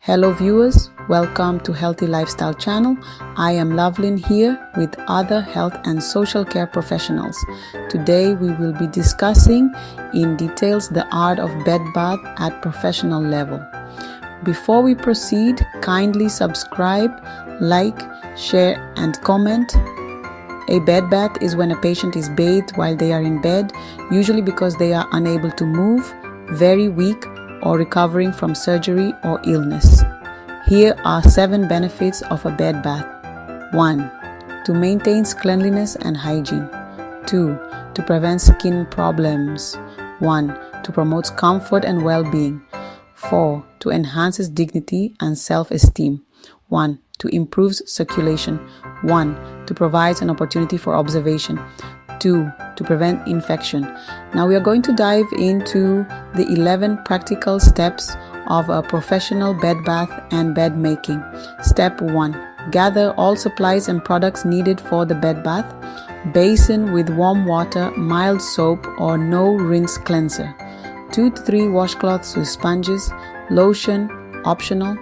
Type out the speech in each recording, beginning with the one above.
Hello viewers, welcome to Healthy Lifestyle channel. I am Lovelyn here with other health and social care professionals. Today we will be discussing in details the art of bed bath at professional level. Before we proceed, kindly subscribe, like, share and comment. A bed bath is when a patient is bathed while they are in bed, usually because they are unable to move, very weak, or recovering from surgery or illness. Here are 7 benefits of a bed bath. 1. To maintain cleanliness and hygiene. 2. To prevent skin problems. 1. To promote comfort and well-being. 4. To enhance dignity and self-esteem. 1. To improve circulation. 1. To provide an opportunity for observation. 2. To prevent infection. Now we are going to dive into the 11 practical steps of a professional bed bath and bed making. Step 1. Gather all supplies and products needed for the bed bath. Basin with warm water, mild soap or no rinse cleanser. 2 to 3 washcloths with sponges, lotion, optional,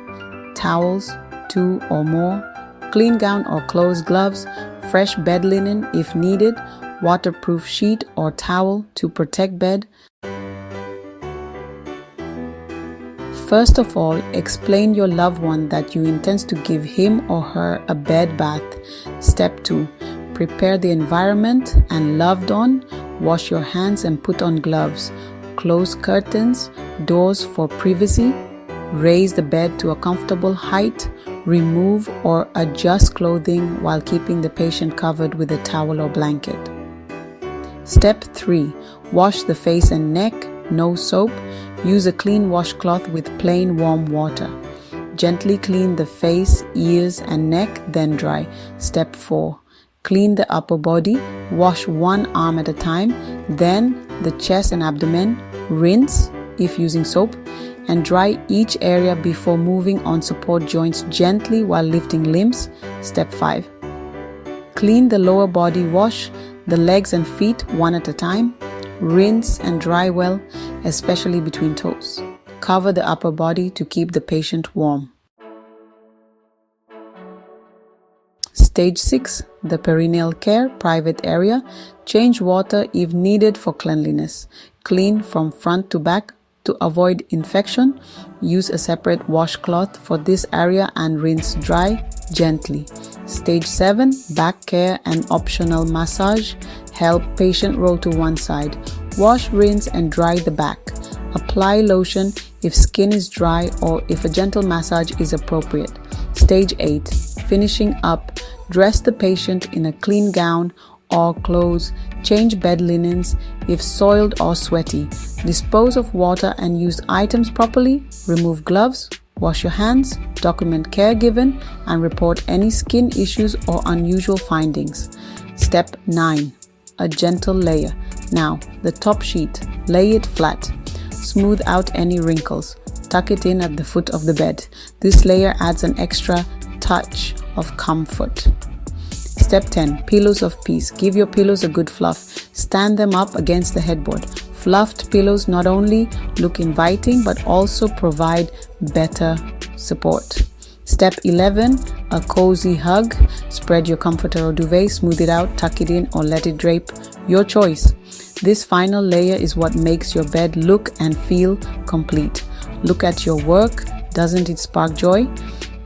towels, 2 or more, clean gown or clothes, gloves, fresh bed linen if needed, waterproof sheet or towel to protect bed. First of all, explain your loved one that you intend to give him or her a bed bath. Step 2. Prepare the environment and loved on. Wash your hands and put on gloves. Close curtains, doors for privacy. Raise the bed to a comfortable height. Remove or adjust clothing while keeping the patient covered with a towel or blanket. Step 3. Wash the face and neck, no soap. Use a clean washcloth with plain warm water. Gently clean the face, ears and neck, then dry. Step 4. Clean the upper body. Wash one arm at a time, then the chest and abdomen. Rinse, if using soap, and dry each area before moving on support joints gently while lifting limbs. Step 5. Clean the lower body. Wash the legs and feet one at a time. Rinse and dry well, especially between toes. Cover the upper body to keep the patient warm. Stage 6. The perineal care, private area. Change water if needed for cleanliness. Clean from front to back to avoid infection. Use a separate washcloth for this area and rinse dry gently. Stage 7. Back care and optional massage. Help patient roll to one side. Wash, rinse and dry the back. Apply lotion if skin is dry or if a gentle massage is appropriate. Stage 8. Finishing up. Dress the patient in a clean gown or clothes. Change bed linens if soiled or sweaty. Dispose of water and used items properly. Remove gloves. Wash your hands. Document care given and report any skin issues or unusual findings. Step 9. A gentle layer. Now, the top sheet. Lay it flat. Smooth out any wrinkles. Tuck it in at the foot of the bed. This layer adds an extra touch of comfort. Step 10. Pillows of peace. Give your pillows a good fluff. Stand them up against the headboard. Fluffed pillows not only look inviting but also provide better support. Step 11. A cozy hug. Spread your comforter or duvet, smooth it out, tuck it in or let it drape. Your choice. This final layer is what makes your bed look and feel complete. Look at your work. Doesn't it spark joy?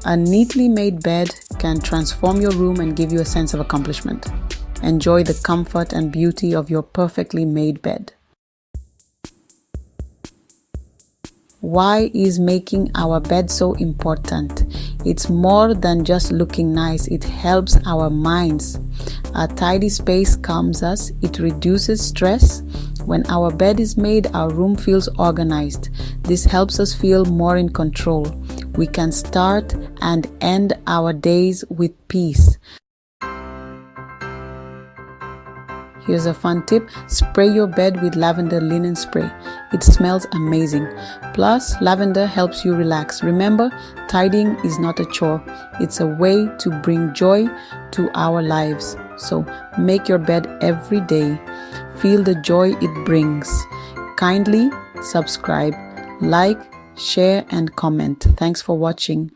A neatly made bed can transform your room and give you a sense of accomplishment. Enjoy the comfort and beauty of your perfectly made bed. Why is making our bed so important? It's more than just looking nice. It helps our minds. A tidy space calms us. It reduces stress. When our bed is made, our room feels organized. This helps us feel more in control. We can start and end our days with peace. Here's a fun tip. Spray your bed with lavender linen spray. It smells amazing. Plus, lavender helps you relax. Remember, tidying is not a chore. It's a way to bring joy to our lives. So, make your bed every day. Feel the joy it brings. Kindly subscribe, like, share, and comment. Thanks for watching.